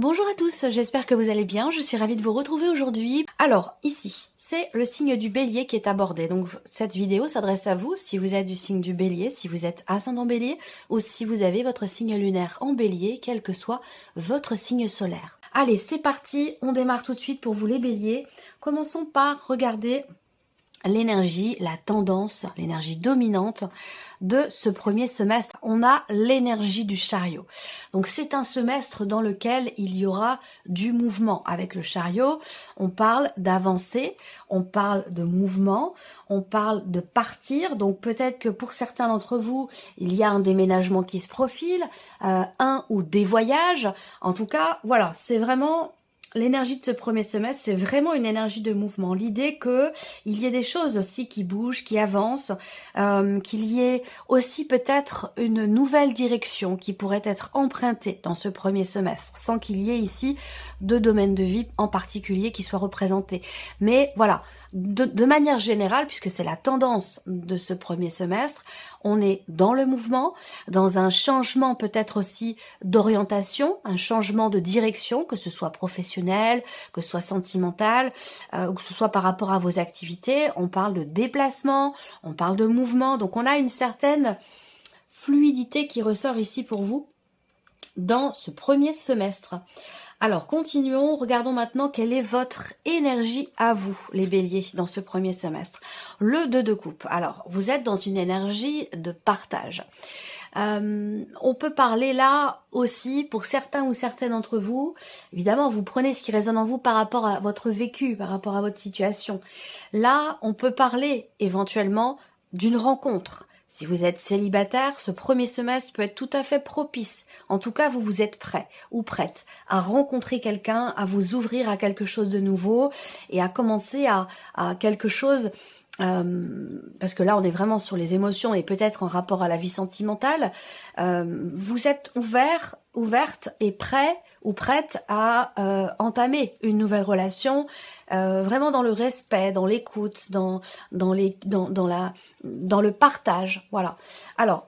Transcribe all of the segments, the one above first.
Bonjour à tous, j'espère que vous allez bien, je suis ravie de vous retrouver aujourd'hui. Alors, ici, c'est le signe du bélier qui est abordé, donc cette vidéo s'adresse à vous si vous êtes du signe du bélier, si vous êtes ascendant bélier, ou si vous avez votre signe lunaire en bélier, quel que soit votre signe solaire. Allez, c'est parti, on démarre tout de suite pour vous les béliers. Commençons par regarder l'énergie, la tendance, l'énergie dominante de ce premier semestre. On a l'énergie du chariot. Donc c'est un semestre dans lequel il y aura du mouvement. Avec le chariot, on parle d'avancer, on parle de mouvement, on parle de partir. Donc peut-être que pour certains d'entre vous, il y a un déménagement qui se profile, un ou des voyages. En tout cas, voilà, c'est vraiment... L'énergie de ce premier semestre, c'est vraiment une énergie de mouvement. L'idée qu'il y ait des choses aussi qui bougent, qui avancent, qu'il y ait aussi peut-être une nouvelle direction qui pourrait être empruntée dans ce premier semestre, sans qu'il y ait ici deux domaines de vie en particulier qui soient représentés. Mais voilà, de manière générale, puisque c'est la tendance de ce premier semestre, on est dans le mouvement, dans un changement peut-être aussi d'orientation, un changement de direction, que ce soit professionnel, que ce soit sentimental, ou que ce soit par rapport à vos activités. On parle de déplacement, on parle de mouvement, donc on a une certaine fluidité qui ressort ici pour vous dans ce premier semestre. Alors, continuons. Regardons maintenant quelle est votre énergie à vous, les béliers, dans ce premier semestre. Le 2 de coupe. Alors, vous êtes dans une énergie de partage. On peut parler là aussi, pour certains ou certaines d'entre vous, évidemment, vous prenez ce qui résonne en vous par rapport à votre vécu, par rapport à votre situation. Là, on peut parler éventuellement d'une rencontre. Si vous êtes célibataire, ce premier semestre peut être tout à fait propice. En tout cas, vous êtes prêt ou prête à rencontrer quelqu'un, à vous ouvrir à quelque chose de nouveau et à commencer à quelque chose, parce que là, on est vraiment sur les émotions et peut-être en rapport à la vie sentimentale. Vous êtes ouverte et prêt ou prête à entamer une nouvelle relation, vraiment dans le respect, dans l'écoute, dans le partage, voilà. Alors,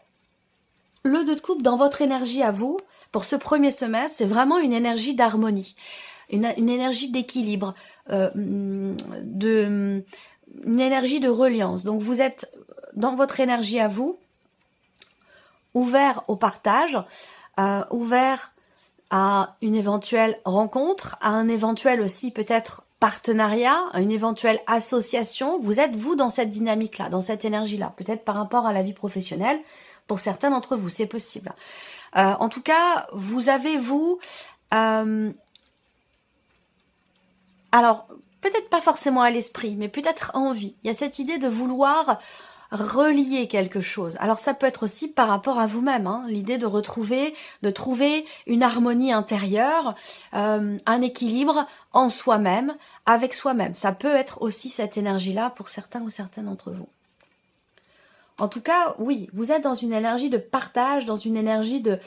le 2 de coupe dans votre énergie à vous, pour ce premier semestre, c'est vraiment une énergie d'harmonie, une énergie d'équilibre, une énergie de reliance. Donc vous êtes dans votre énergie à vous, ouvert au partage, ouvert à une éventuelle rencontre, à un éventuel aussi peut-être partenariat, à une éventuelle association. Vous êtes, vous, dans cette dynamique-là, dans cette énergie-là, peut-être par rapport à la vie professionnelle. Pour certains d'entre vous, c'est possible. En tout cas, vous avez, vous... alors, peut-être pas forcément à l'esprit, mais peut-être envie. Il y a cette idée de vouloir relier quelque chose. Alors ça peut être aussi par rapport à vous-même, hein, l'idée de trouver une harmonie intérieure, un équilibre en soi-même, avec soi-même. Ça peut être aussi cette énergie-là pour certains ou certaines d'entre vous. En tout cas, oui, vous êtes dans une énergie de partage, dans une énergie de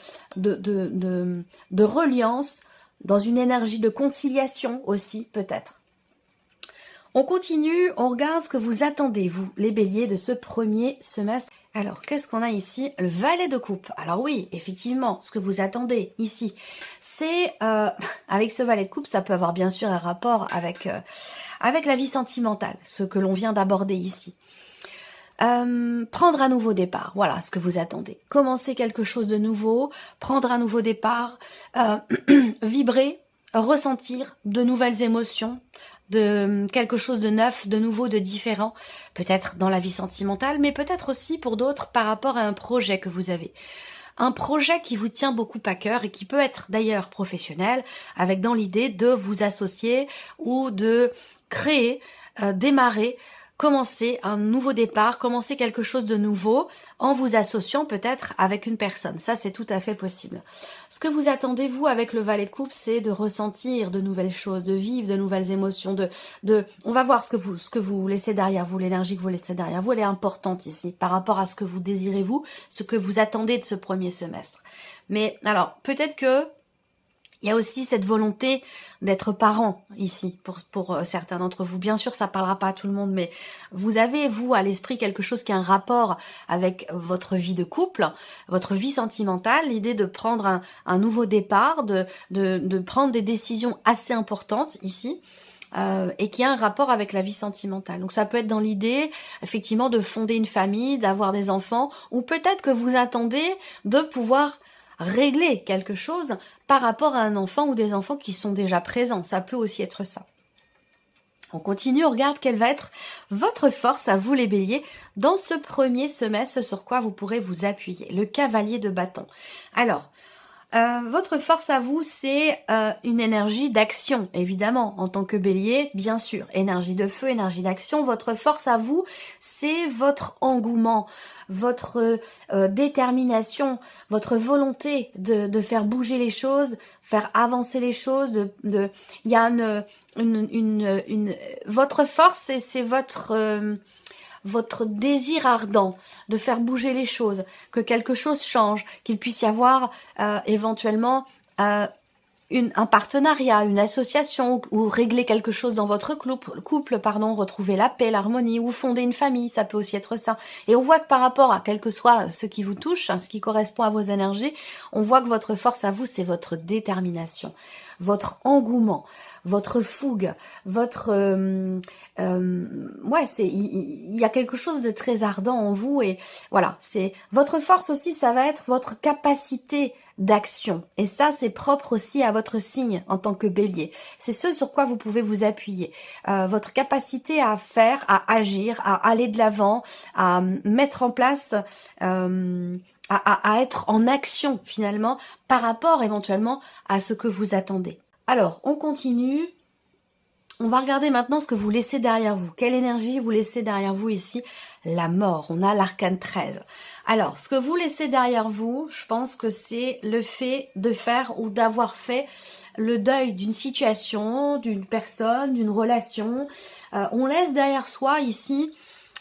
reliance, dans une énergie de conciliation aussi, peut-être. On continue, on regarde ce que vous attendez, vous, les béliers, de ce premier semestre. Alors, qu'est-ce qu'on a ici? Le valet de coupe. Alors oui, effectivement, ce que vous attendez ici, c'est... avec ce valet de coupe, ça peut avoir bien sûr un rapport avec la vie sentimentale, ce que l'on vient d'aborder ici. Prendre un nouveau départ, voilà ce que vous attendez. Commencer quelque chose de nouveau, prendre un nouveau départ, vibrer, ressentir de nouvelles émotions, de quelque chose de neuf, de nouveau, de différent, peut-être dans la vie sentimentale, mais peut-être aussi pour d'autres par rapport à un projet que vous avez. Un projet qui vous tient beaucoup à cœur et qui peut être d'ailleurs professionnel, avec dans l'idée de vous associer ou de créer, démarrer, commencer un nouveau départ, commencer quelque chose de nouveau en vous associant peut-être avec une personne. Ça, c'est tout à fait possible. Ce que vous attendez, vous, avec le valet de coupe, c'est de ressentir de nouvelles choses, de vivre de nouvelles émotions, on va voir ce que vous laissez derrière vous, l'énergie que vous laissez derrière vous, elle est importante ici, par rapport à ce que vous désirez, vous, ce que vous attendez de ce premier semestre. Mais alors, peut-être que Il y a aussi cette volonté d'être parent ici pour certains d'entre vous. Bien sûr, ça parlera pas à tout le monde, mais vous avez, vous, à l'esprit quelque chose qui a un rapport avec votre vie de couple, votre vie sentimentale, l'idée de prendre un nouveau départ, de prendre des décisions assez importantes ici. Et qui a un rapport avec la vie sentimentale. Donc ça peut être dans l'idée, effectivement, de fonder une famille, d'avoir des enfants, ou peut-être que vous attendez de pouvoir régler quelque chose par rapport à un enfant ou des enfants qui sont déjà présents. Ça peut aussi être ça. On continue, on regarde quelle va être votre force à vous les béliers dans ce premier semestre, sur quoi vous pourrez vous appuyer. Le cavalier de bâton. Alors, votre force à vous, c'est une énergie d'action, évidemment, en tant que bélier, bien sûr. Énergie de feu, énergie d'action. Votre force à vous, c'est votre engouement, votre détermination, votre volonté de faire bouger les choses, faire avancer les choses. Il y a votre force, c'est votre désir ardent de faire bouger les choses, que quelque chose change, qu'il puisse y avoir éventuellement un partenariat, une association, ou régler quelque chose dans votre couple, retrouver la paix, l'harmonie, ou fonder une famille, ça peut aussi être ça. Et on voit que par rapport à quel que soit ce qui vous touche, ce qui correspond à vos énergies, on voit que votre force à vous, c'est votre détermination, votre engouement, votre fougue, votre il y a quelque chose de très ardent en vous, et voilà, c'est votre force aussi, ça va être votre capacité d'action, et ça c'est propre aussi à votre signe en tant que bélier. C'est ce sur quoi vous pouvez vous appuyer, votre capacité à faire, à agir, à aller de l'avant, à mettre en place à être en action finalement par rapport éventuellement à ce que vous attendez. Alors, on continue. On va regarder maintenant ce que vous laissez derrière vous. Quelle énergie vous laissez derrière vous ici? La mort. On a l'arcane 13. Alors, ce que vous laissez derrière vous, je pense que c'est le fait de faire ou d'avoir fait le deuil d'une situation, d'une personne, d'une relation. On laisse derrière soi ici...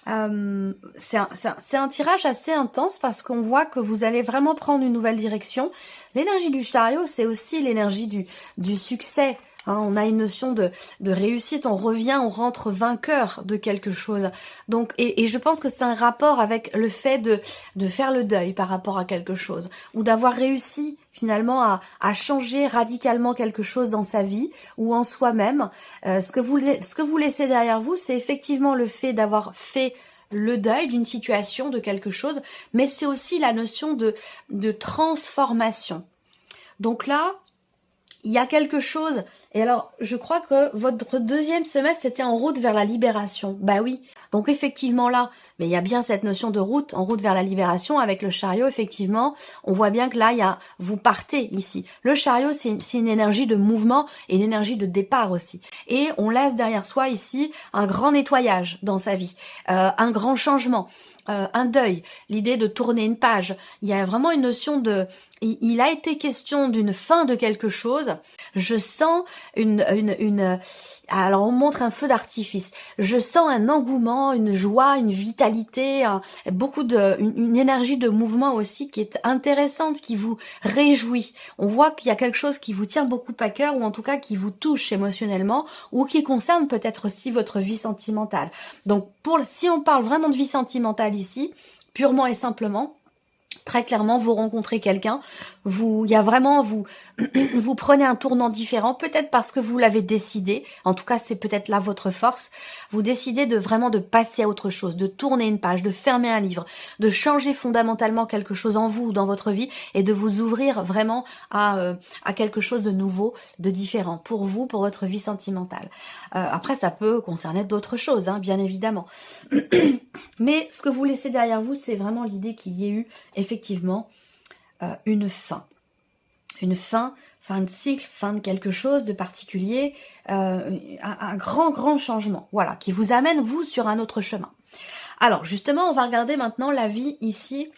c'est un tirage assez intense parce qu'on voit que vous allez vraiment prendre une nouvelle direction. L'énergie du chariot, c'est aussi l'énergie du succès. Hein, on a une notion de réussite, on revient, on rentre vainqueur de quelque chose. Donc, et je pense que c'est un rapport avec le fait de faire le deuil par rapport à quelque chose, ou d'avoir réussi finalement à changer radicalement quelque chose dans sa vie ou en soi-même. Ce que vous laissez derrière vous, c'est effectivement le fait d'avoir fait le deuil d'une situation, de quelque chose, mais c'est aussi la notion de transformation. Donc là, il y a quelque chose. Et alors, je crois que votre deuxième semestre, c'était en route vers la libération. Bah oui. Donc effectivement là, mais il y a bien cette notion de route, en route vers la libération avec le chariot, effectivement. On voit bien que là, vous partez ici. Le chariot, c'est une énergie de mouvement et une énergie de départ aussi. Et on laisse derrière soi ici un grand nettoyage dans sa vie, un grand changement. Un deuil, l'idée de tourner une page. Il y a vraiment une notion il a été question d'une fin de quelque chose. Je sens alors on montre un feu d'artifice. Je sens un engouement, une joie, une vitalité, une énergie de mouvement aussi qui est intéressante, qui vous réjouit. On voit qu'il y a quelque chose qui vous tient beaucoup à cœur, ou en tout cas qui vous touche émotionnellement, ou qui concerne peut-être aussi votre vie sentimentale. Donc si on parle vraiment de vie sentimentale ici, purement et simplement, très clairement, vous rencontrez quelqu'un, vous prenez un tournant différent, peut-être parce que vous l'avez décidé, en tout cas c'est peut-être là votre force, vous décidez de passer à autre chose, de tourner une page, de fermer un livre, de changer fondamentalement quelque chose en vous ou dans votre vie, et de vous ouvrir vraiment à quelque chose de nouveau, de différent, pour vous, pour votre vie sentimentale. Après ça peut concerner d'autres choses, hein, bien évidemment. Mais ce que vous laissez derrière vous, c'est vraiment l'idée qu'il y ait eu effectivement une fin. Une fin de cycle, fin de quelque chose de particulier, un grand changement, voilà, qui vous amène, vous, sur un autre chemin. Alors, justement, on va regarder maintenant la vie ici,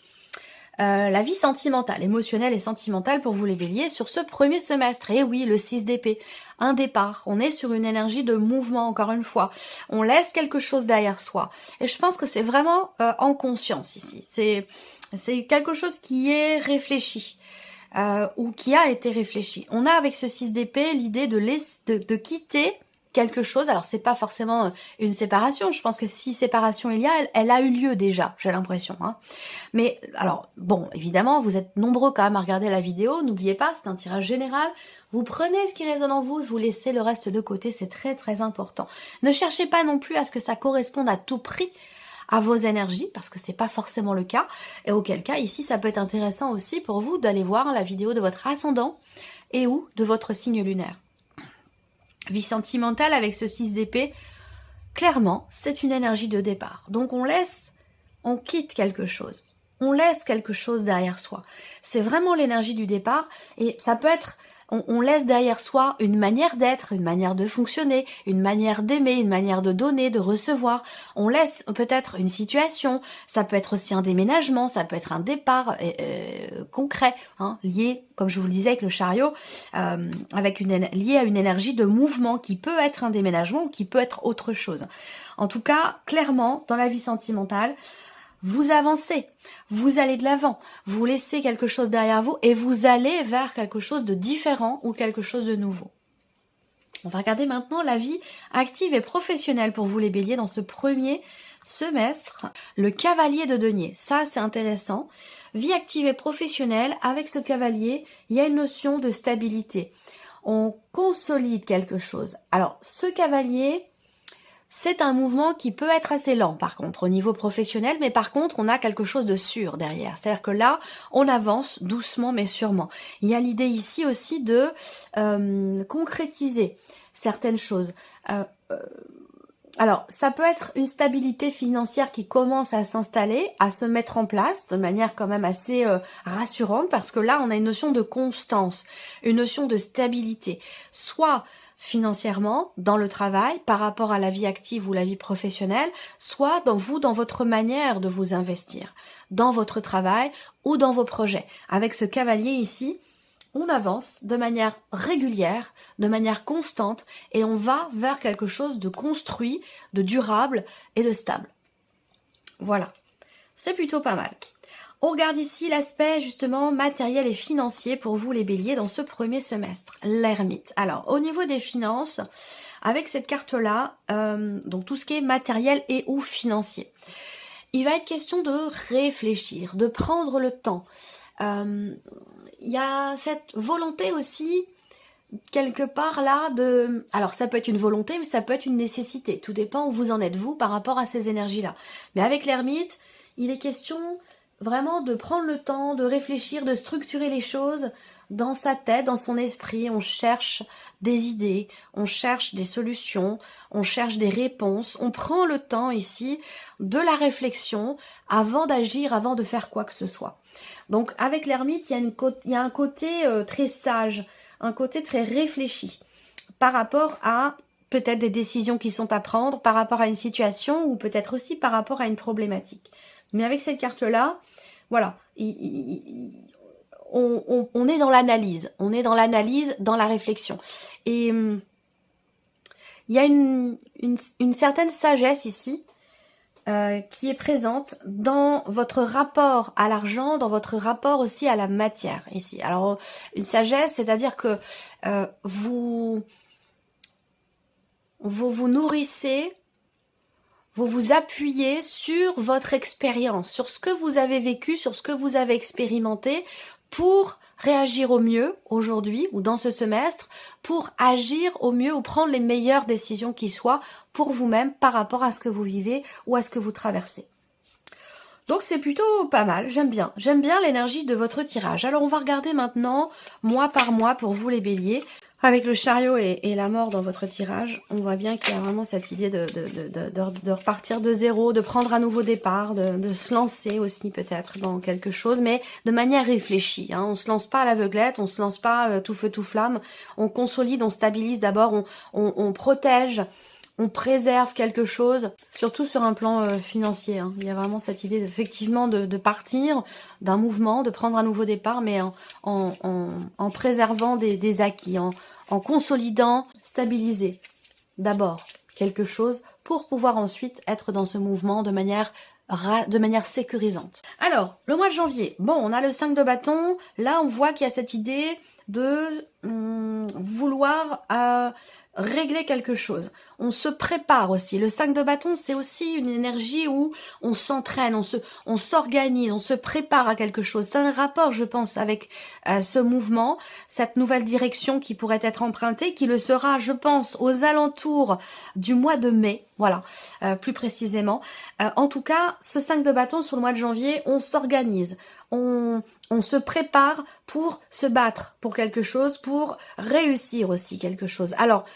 la vie sentimentale, émotionnelle et sentimentale pour vous les béliers sur ce premier semestre. Et oui, le 6 d'épée, un départ, on est sur une énergie de mouvement, encore une fois. On laisse quelque chose derrière soi. Et je pense que c'est vraiment en conscience ici. C'est quelque chose qui est réfléchi. ou qui a été réfléchi. On a avec ce 6 d'épée l'idée de quitter quelque chose. Alors c'est pas forcément une séparation, je pense que si séparation il y a, elle a eu lieu déjà, j'ai l'impression. Hein. Mais alors bon, évidemment, vous êtes nombreux quand même à regarder la vidéo, n'oubliez pas, c'est un tirage général. Vous prenez ce qui résonne en vous, vous laissez le reste de côté, c'est très très important. Ne cherchez pas non plus à ce que ça corresponde à tout prix à vos énergies, parce que c'est pas forcément le cas, et auquel cas ici ça peut être intéressant aussi pour vous d'aller voir la vidéo de votre ascendant et ou de votre signe lunaire. Vie sentimentale avec ce 6 d'épée, clairement c'est une énergie de départ, donc on quitte quelque chose, on laisse quelque chose derrière soi, c'est vraiment l'énergie du départ, et ça peut être on laisse derrière soi une manière d'être, une manière de fonctionner, une manière d'aimer, une manière de donner, de recevoir. On laisse peut-être une situation, ça peut être aussi un déménagement, ça peut être un départ concret, hein, lié, comme je vous le disais avec le chariot, lié à une énergie de mouvement qui peut être un déménagement ou qui peut être autre chose. En tout cas, clairement, dans la vie sentimentale, vous avancez, vous allez de l'avant, vous laissez quelque chose derrière vous et vous allez vers quelque chose de différent ou quelque chose de nouveau. On va regarder maintenant la vie active et professionnelle pour vous les béliers dans ce premier semestre. Le cavalier de denier, ça c'est intéressant. Vie active et professionnelle, avec ce cavalier, il y a une notion de stabilité. On consolide quelque chose. Alors ce cavalier... c'est un mouvement qui peut être assez lent par contre au niveau professionnel, mais par contre on a quelque chose de sûr derrière. C'est-à-dire que là, on avance doucement mais sûrement. Il y a l'idée ici aussi de concrétiser certaines choses. Alors, ça peut être une stabilité financière qui commence à s'installer, à se mettre en place de manière quand même assez rassurante, parce que là, on a une notion de constance, une notion de stabilité. Soit financièrement, dans le travail, par rapport à la vie active ou la vie professionnelle, soit dans votre manière de vous investir, dans votre travail ou dans vos projets. Avec ce cavalier ici, on avance de manière régulière, de manière constante, et on va vers quelque chose de construit, de durable et de stable. Voilà, c'est plutôt pas mal. On regarde ici l'aspect justement matériel et financier pour vous les béliers dans ce premier semestre, l'ermite. Alors au niveau des finances, avec cette carte-là, donc tout ce qui est matériel et ou financier, il va être question de réfléchir, de prendre le temps. Il y a cette volonté aussi quelque part là de... Alors ça peut être une volonté, mais ça peut être une nécessité. Tout dépend où vous en êtes vous par rapport à ces énergies-là. Mais avec l'ermite, il est question... vraiment de prendre le temps, de réfléchir, de structurer les choses dans sa tête, dans son esprit. On cherche des idées, on cherche des solutions, on cherche des réponses. On prend le temps ici de la réflexion avant d'agir, avant de faire quoi que ce soit. Donc avec l'ermite, il y a un côté très sage, un côté très réfléchi par rapport à peut-être des décisions qui sont à prendre, par rapport à une situation ou peut-être aussi par rapport à une problématique. Mais avec cette carte-là, voilà, on est dans l'analyse, dans la réflexion. Et il y a une certaine sagesse ici qui est présente dans votre rapport à l'argent, dans votre rapport aussi à la matière ici. Alors, une sagesse, c'est-à-dire que vous vous nourrissez, vous vous appuyez sur votre expérience, sur ce que vous avez vécu, sur ce que vous avez expérimenté pour réagir au mieux aujourd'hui ou dans ce semestre, pour agir au mieux ou prendre les meilleures décisions qui soient pour vous-même par rapport à ce que vous vivez ou à ce que vous traversez. Donc c'est plutôt pas mal, j'aime bien l'énergie de votre tirage. Alors on va regarder maintenant mois par mois pour vous les béliers. Avec le chariot et la mort dans votre tirage, on voit bien qu'il y a vraiment cette idée de repartir de zéro, de prendre un nouveau départ, de se lancer aussi peut-être dans quelque chose, mais de manière réfléchie. Hein. On se lance pas à l'aveuglette, on se lance pas tout feu tout flamme, on consolide, on stabilise d'abord, on protège, on préserve quelque chose, surtout sur un plan financier. Hein. Il y a vraiment cette idée effectivement de partir d'un mouvement, de prendre un nouveau départ, mais en préservant des acquis, en consolidant, stabiliser d'abord quelque chose pour pouvoir ensuite être dans ce mouvement de manière de manière sécurisante. Alors, le mois de janvier, bon, on a le 5 de bâton, là on voit qu'il y a cette idée de vouloir régler quelque chose. On se prépare aussi. Le 5 de bâton, c'est aussi une énergie où on s'entraîne, on s'organise, on se prépare à quelque chose. C'est un rapport, je pense, avec ce mouvement, cette nouvelle direction qui pourrait être empruntée, qui le sera, je pense, aux alentours du mois de mai, voilà, plus précisément. En tout cas, ce 5 de bâton sur le mois de janvier, on s'organise. On se prépare pour se battre pour quelque chose, pour réussir aussi quelque chose. Alors,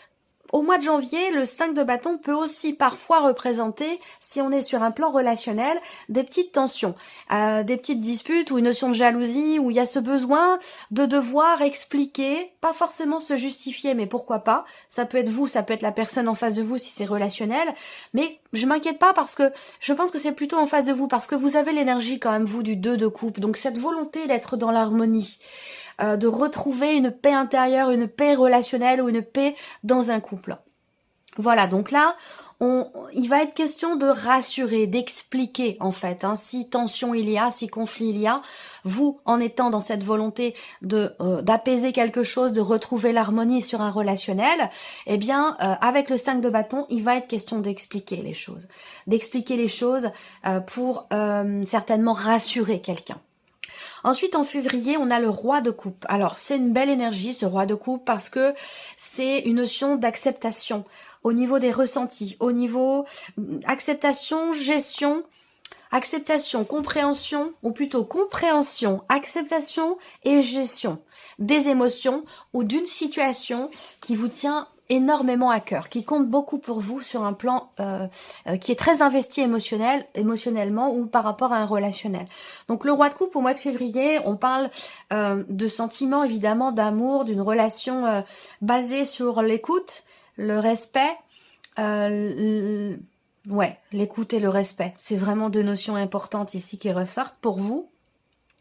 au mois de janvier, le 5 de bâton peut aussi parfois représenter, si on est sur un plan relationnel, des petites tensions, des petites disputes ou une notion de jalousie où il y a ce besoin de devoir expliquer, pas forcément se justifier, mais pourquoi pas. Ça peut être vous, ça peut être la personne en face de vous si c'est relationnel, mais je m'inquiète pas parce que je pense que c'est plutôt en face de vous, parce que vous avez l'énergie quand même, vous, du 2 de coupe, donc cette volonté d'être dans l'harmonie. De retrouver une paix intérieure, une paix relationnelle ou une paix dans un couple. Voilà, donc là, il va être question de rassurer, d'expliquer en fait, hein, si tension il y a, si conflit il y a, vous en étant dans cette volonté d'apaiser quelque chose, de retrouver l'harmonie sur un relationnel, eh bien avec le 5 de bâton, il va être question d'expliquer les choses, pour certainement rassurer quelqu'un. Ensuite, en février, on a le roi de coupe. Alors, c'est une belle énergie, ce roi de coupe, parce que c'est une notion d'acceptation au niveau des ressentis, au niveau acceptation, gestion, acceptation, compréhension, ou plutôt compréhension, acceptation et gestion des émotions ou d'une situation qui vous tient énormément à cœur, qui compte beaucoup pour vous sur un plan qui est très investi émotionnellement ou par rapport à un relationnel. Donc le roi de coupe au mois de février, on parle de sentiments évidemment, d'amour, d'une relation basée sur l'écoute, le respect, l'écoute et le respect. C'est vraiment deux notions importantes ici qui ressortent pour vous.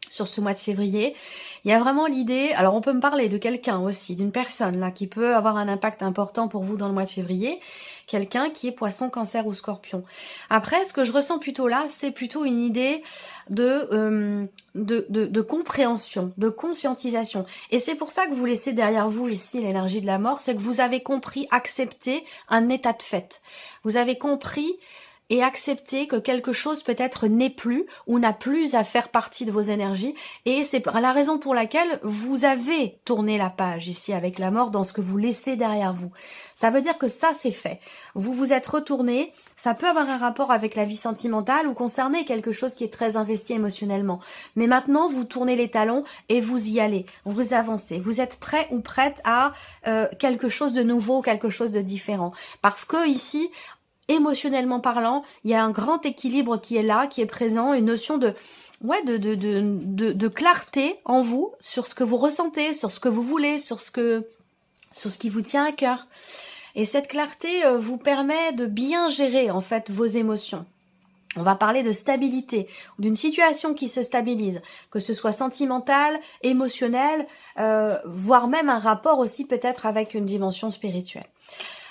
Sur ce mois de février, il y a vraiment l'idée, alors on peut me parler de quelqu'un aussi, d'une personne là qui peut avoir un impact important pour vous dans le mois de février, quelqu'un qui est poisson, cancer ou scorpion. Après, ce que je ressens plutôt là, c'est plutôt une idée de compréhension, de conscientisation. Et c'est pour ça que vous laissez derrière vous ici l'énergie de la mort, c'est que vous avez compris, accepté un état de fait. Vous avez compris et accepter que quelque chose peut-être n'est plus ou n'a plus à faire partie de vos énergies. Et c'est la raison pour laquelle vous avez tourné la page ici avec la mort dans ce que vous laissez derrière vous. Ça veut dire que ça, c'est fait. Vous vous êtes retourné. Ça peut avoir un rapport avec la vie sentimentale ou concerner quelque chose qui est très investi émotionnellement. Mais maintenant, vous tournez les talons et vous y allez. Vous avancez. Vous êtes prêt ou prête à quelque chose de nouveau, quelque chose de différent. Parce que ici, émotionnellement parlant, il y a un grand équilibre qui est là, qui est présent, une notion de clarté en vous sur ce que vous ressentez, sur ce que vous voulez, sur ce qui vous tient à cœur. Et cette clarté vous permet de bien gérer en fait vos émotions. On va parler de stabilité, d'une situation qui se stabilise, que ce soit sentimentale, émotionnelle, voire même un rapport aussi peut-être avec une dimension spirituelle.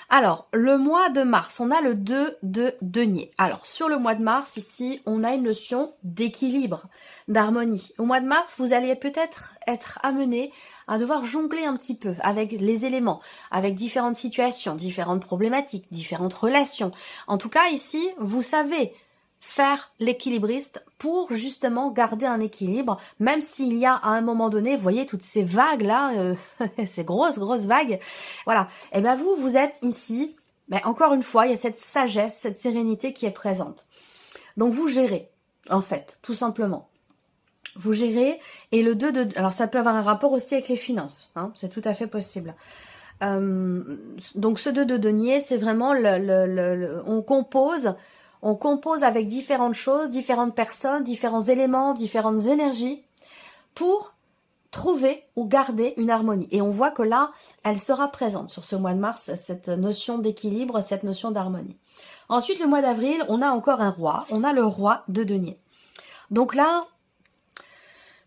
Alors, le mois de mars, on a le 2 de denier. Alors, sur le mois de mars, ici, on a une notion d'équilibre, d'harmonie. Au mois de mars, vous allez peut-être être amené à devoir jongler un petit peu avec les éléments, avec différentes situations, différentes problématiques, différentes relations. En tout cas, ici, vous savez faire l'équilibriste pour justement garder un équilibre, même s'il y a à un moment donné, vous voyez toutes ces vagues là, ces grosses vagues, voilà. Et bien vous êtes ici, mais encore une fois, il y a cette sagesse, cette sérénité qui est présente. Donc vous gérez, en fait, tout simplement. Vous gérez, et le 2 de... Alors ça peut avoir un rapport aussi avec les finances, hein, c'est tout à fait possible. Donc ce 2 de denier, c'est vraiment on compose avec différentes choses, différentes personnes, différents éléments, différentes énergies pour trouver ou garder une harmonie. Et on voit que là, elle sera présente sur ce mois de mars, cette notion d'équilibre, cette notion d'harmonie. Ensuite, le mois d'avril, on a encore un roi, on a le roi de denier. Donc là,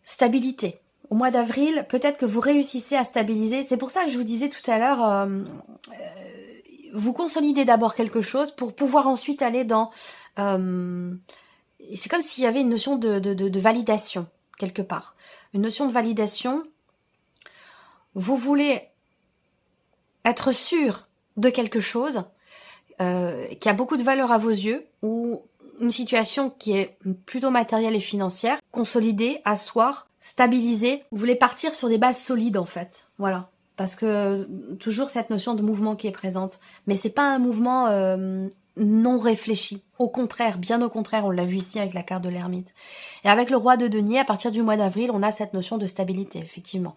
stabilité. Au mois d'avril, peut-être que vous réussissez à stabiliser. C'est pour ça que je vous disais tout à l'heure, vous consolidez d'abord quelque chose pour pouvoir ensuite aller dans c'est comme s'il y avait une notion de validation, quelque part. Une notion de validation. Vous voulez être sûr de quelque chose qui a beaucoup de valeur à vos yeux, ou une situation qui est plutôt matérielle et financière, consolider, asseoir, stabiliser. Vous voulez partir sur des bases solides en fait, voilà. Parce que toujours cette notion de mouvement qui est présente, mais c'est pas un mouvement non réfléchi. Au contraire, bien au contraire, on l'a vu ici avec la carte de l'ermite. Et avec le roi de denier, à partir du mois d'avril, on a cette notion de stabilité, effectivement,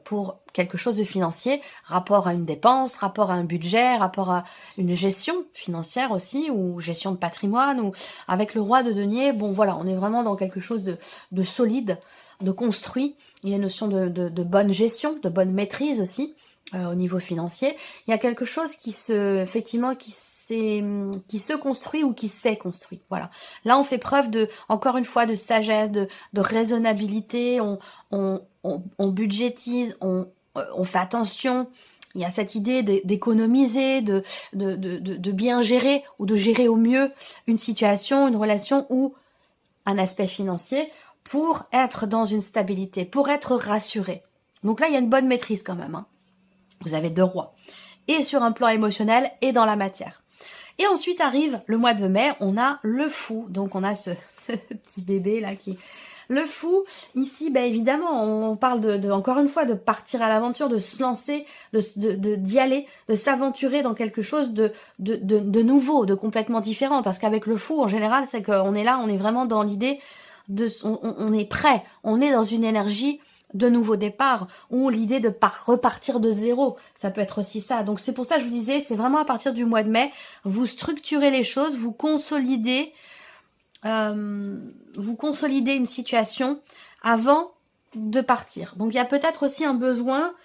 pour quelque chose de financier, rapport à une dépense, rapport à un budget, rapport à une gestion financière aussi, ou gestion de patrimoine, ou avec le roi de denier, bon voilà, on est vraiment dans quelque chose de solide, de construit. Il y a une notion de bonne gestion, de bonne maîtrise aussi, au niveau financier. Il y a quelque chose qui se construit ou qui s'est construit. Voilà. Là, on fait preuve encore une fois, de sagesse, de raisonnabilité. On budgétise, on fait attention. Il y a cette idée d'économiser, de bien gérer ou de gérer au mieux une situation, une relation ou un aspect financier pour être dans une stabilité, pour être rassuré. Donc là, il y a une bonne maîtrise quand même. Hein. Vous avez 2 rois. Et sur un plan émotionnel et dans la matière. Et ensuite arrive le mois de mai, on a le fou. Donc on a ce petit bébé là qui... Le fou, ici, ben évidemment, on parle encore une fois, de partir à l'aventure, de se lancer, d'y aller, de s'aventurer dans quelque chose de nouveau, de complètement différent. Parce qu'avec le fou, en général, c'est qu'on est là, on est vraiment dans l'idée on est prêt, on est dans une énergie de nouveau départ, ou l'idée de repartir de zéro, ça peut être aussi ça. Donc c'est pour ça que je vous disais, c'est vraiment à partir du mois de mai, vous structurez les choses, vous consolidez une situation avant de partir. Donc il y a peut-être aussi un besoin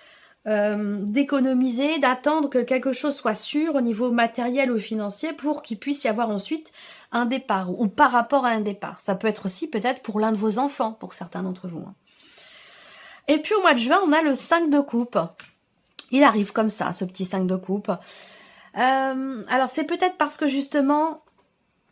d'économiser, d'attendre que quelque chose soit sûr au niveau matériel ou financier pour qu'il puisse y avoir ensuite un départ, ou par rapport à un départ. Ça peut être aussi peut-être pour l'un de vos enfants, pour certains d'entre vous. Et puis au mois de juin, on a le 5 de coupe. Il arrive comme ça, ce petit 5 de coupe. Alors c'est peut-être parce que justement,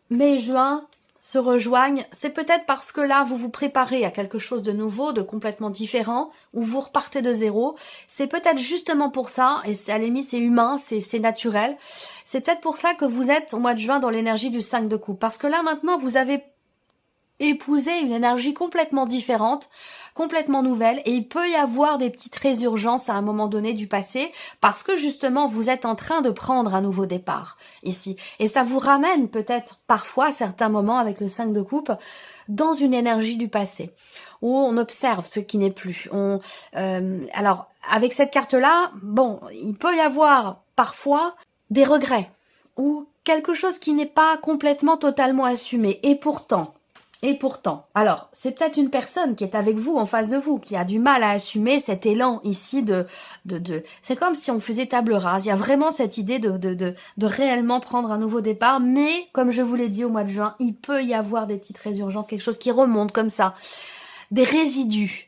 mai et juin se rejoignent. C'est peut-être parce que là, vous vous préparez à quelque chose de nouveau, de complètement différent, ou vous repartez de zéro. C'est peut-être justement pour ça, et à la limite c'est humain, c'est naturel. C'est peut-être pour ça que vous êtes au mois de juin dans l'énergie du 5 de coupe. Parce que là maintenant, vous avez épousé une énergie complètement différente, complètement nouvelle, et il peut y avoir des petites résurgences à un moment donné du passé, parce que justement vous êtes en train de prendre un nouveau départ ici, et ça vous ramène peut-être parfois à certains moments avec le 5 de coupe dans une énergie du passé, où on observe ce qui n'est plus. Alors avec cette carte là, bon, il peut y avoir parfois des regrets, ou quelque chose qui n'est pas complètement totalement assumé, et pourtant, alors, c'est peut-être une personne qui est avec vous, en face de vous, qui a du mal à assumer cet élan ici c'est comme si on faisait table rase. Il y a vraiment cette idée de réellement prendre un nouveau départ, mais, comme je vous l'ai dit au mois de juin, il peut y avoir des petites résurgences, quelque chose qui remonte comme ça. Des résidus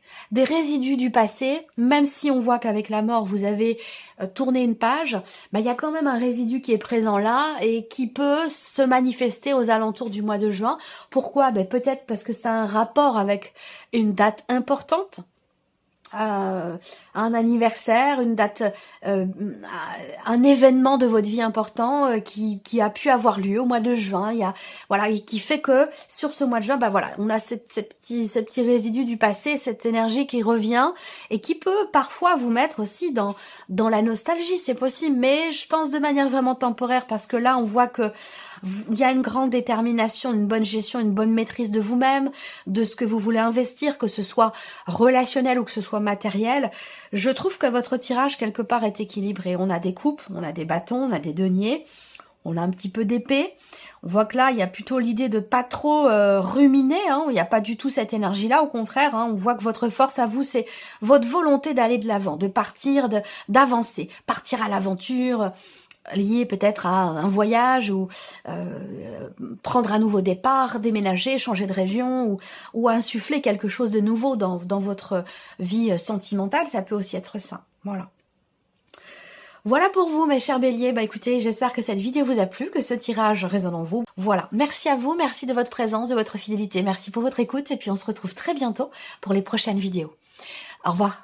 du passé, même si on voit qu'avec la mort, vous avez tourné une page, il y a quand même un résidu qui est présent là et qui peut se manifester aux alentours du mois de juin. Pourquoi? Peut-être parce que ça a un rapport avec une date importante, un anniversaire, une date, un événement de votre vie important qui a pu avoir lieu au mois de juin. Et qui fait que sur ce mois de juin, voilà, on a ces petits résidus du passé, cette énergie qui revient et qui peut parfois vous mettre aussi dans la nostalgie, c'est possible, mais je pense de manière vraiment temporaire, parce que là on voit que il y a une grande détermination, une bonne gestion, une bonne maîtrise de vous-même, de ce que vous voulez investir, que ce soit relationnel ou que ce soit matériel. Je trouve que votre tirage, quelque part, est équilibré. On a des coupes, on a des bâtons, on a des deniers, on a un petit peu d'épée. On voit que là, il y a plutôt l'idée de pas trop ruminer. Il n'y a pas du tout cette énergie-là. Au contraire, on voit que votre force à vous, c'est votre volonté d'aller de l'avant, de partir, d'avancer, partir à l'aventure, lié peut-être à un voyage, ou prendre un nouveau départ, déménager, changer de région, ou insuffler quelque chose de nouveau dans votre vie sentimentale. Ça peut aussi être ça. Voilà. Voilà pour vous mes chers béliers, bah écoutez, j'espère que cette vidéo vous a plu, que ce tirage résonne en vous. Voilà, merci à vous, merci de votre présence, de votre fidélité, merci pour votre écoute et puis on se retrouve très bientôt pour les prochaines vidéos. Au revoir.